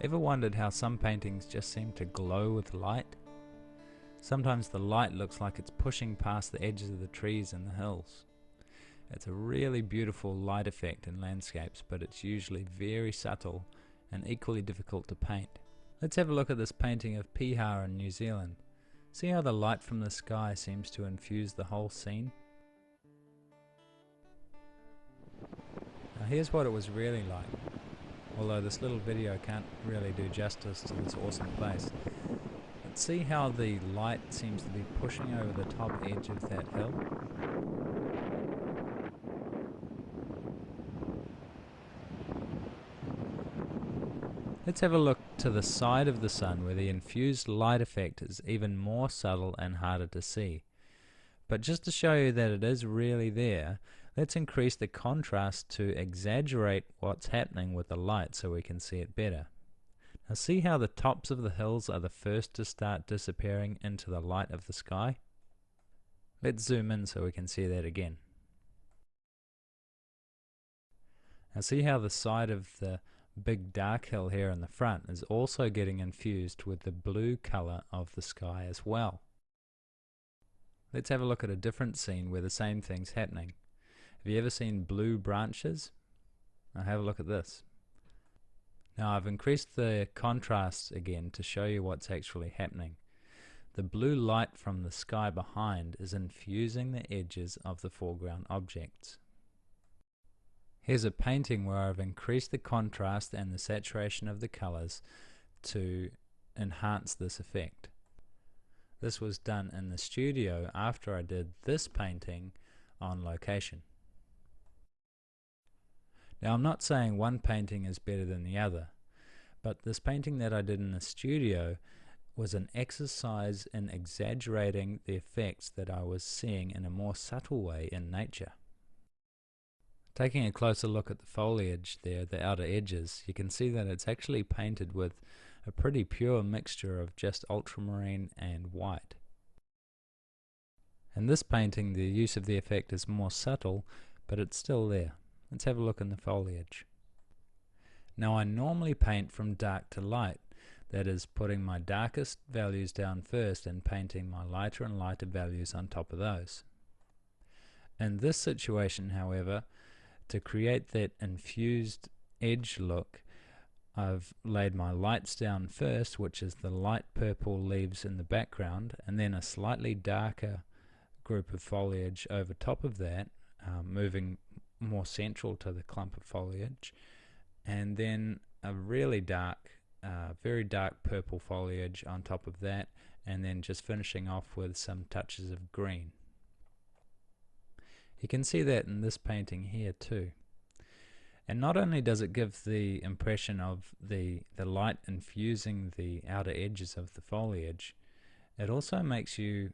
Ever wondered how some paintings just seem to glow with light? Sometimes the light looks like it's pushing past the edges of the trees and the hills. It's a really beautiful light effect in landscapes, but it's usually very subtle and equally difficult to paint. Let's have a look at this painting of Piha in New Zealand. See how the light from the sky seems to infuse the whole scene? Now here's what it was really like, although this little video can't really do justice to this awesome place. But see how the light seems to be pushing over the top edge of that hill? Let's have a look to the side of the sun where the infused light effect is even more subtle and harder to see. But just to show you that it is really there, let's increase the contrast to exaggerate what's happening with the light so we can see it better. Now see how the tops of the hills are the first to start disappearing into the light of the sky? Let's zoom in so we can see that again. Now see how the side of the big dark hill here in the front is also getting infused with the blue color of the sky as well. Let's have a look at a different scene where the same thing's happening. Have you ever seen blue branches? Now have a look at this. Now I've increased the contrast again to show you what's actually happening. The blue light from the sky behind is infusing the edges of the foreground objects. Here's a painting where I've increased the contrast and the saturation of the colors to enhance this effect. This was done in the studio after I did this painting on location. Now I'm not saying one painting is better than the other, but this painting that I did in the studio was an exercise in exaggerating the effects that I was seeing in a more subtle way in nature. Taking a closer look at the foliage there, the outer edges, you can see that it's actually painted with a pretty pure mixture of just ultramarine and white. In this painting the use of the effect is more subtle, but it's still there. Let's have a look in the foliage. Now I normally paint from dark to light, that is putting my darkest values down first and painting my lighter and lighter values on top of those. In this situation, however, to create that infused edge look, I've laid my lights down first, which is the light purple leaves in the background, and then a slightly darker group of foliage over top of that, moving more central to the clump of foliage, and then a really dark, very dark purple foliage on top of that, and then just finishing off with some touches of green. You can see that in this painting here too. And not only does it give the impression of the light infusing the outer edges of the foliage, it also makes you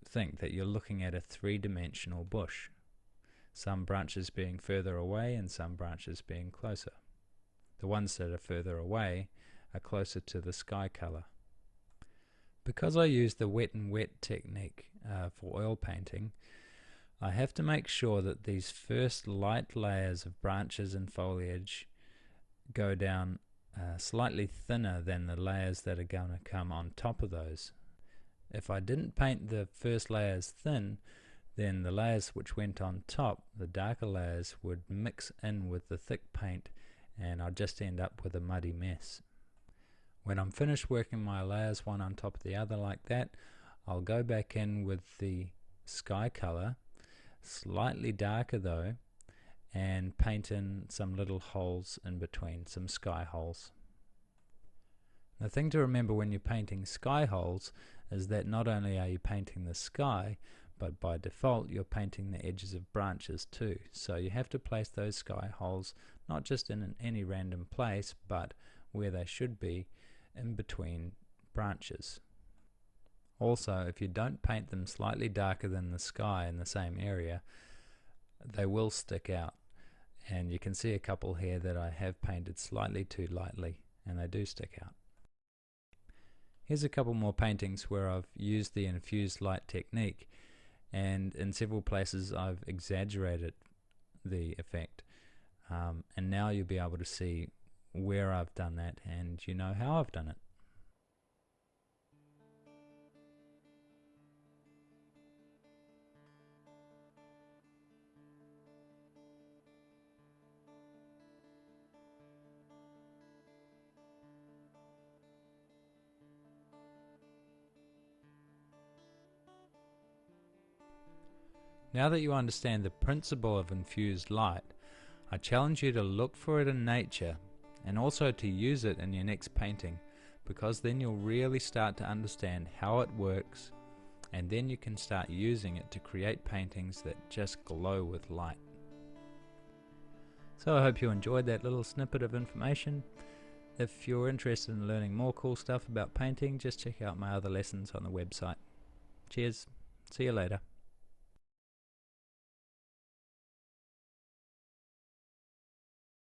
think that you're looking at a three-dimensional bush. Some branches being further away and some branches being closer. The ones that are further away are closer to the sky color. Because I use the wet and wet technique for oil painting, I have to make sure that these first light layers of branches and foliage go down slightly thinner than the layers that are going to come on top of those. If I didn't paint the first layers thin, then the layers which went on top, the darker layers, would mix in with the thick paint and I'd just end up with a muddy mess. When I'm finished working my layers one on top of the other like that, I'll go back in with the sky color, slightly darker though, and paint in some little holes in between, some sky holes. The thing to remember when you're painting sky holes is that not only are you painting the sky, but by default you're painting the edges of branches too. So you have to place those sky holes not just in any random place, but where they should be, in between branches. Also, if you don't paint them slightly darker than the sky in the same area, they will stick out. And you can see a couple here that I have painted slightly too lightly, and they do stick out. Here's a couple more paintings where I've used the infused light technique, and in several places I've exaggerated the effect. And now you'll be able to see where I've done that, and you know how I've done it. Now that you understand the principle of infused light, I challenge you to look for it in nature and also to use it in your next painting, because then you'll really start to understand how it works, and then you can start using it to create paintings that just glow with light. So I hope you enjoyed that little snippet of information. If you're interested in learning more cool stuff about painting, just check out my other lessons on the website. Cheers, see you later.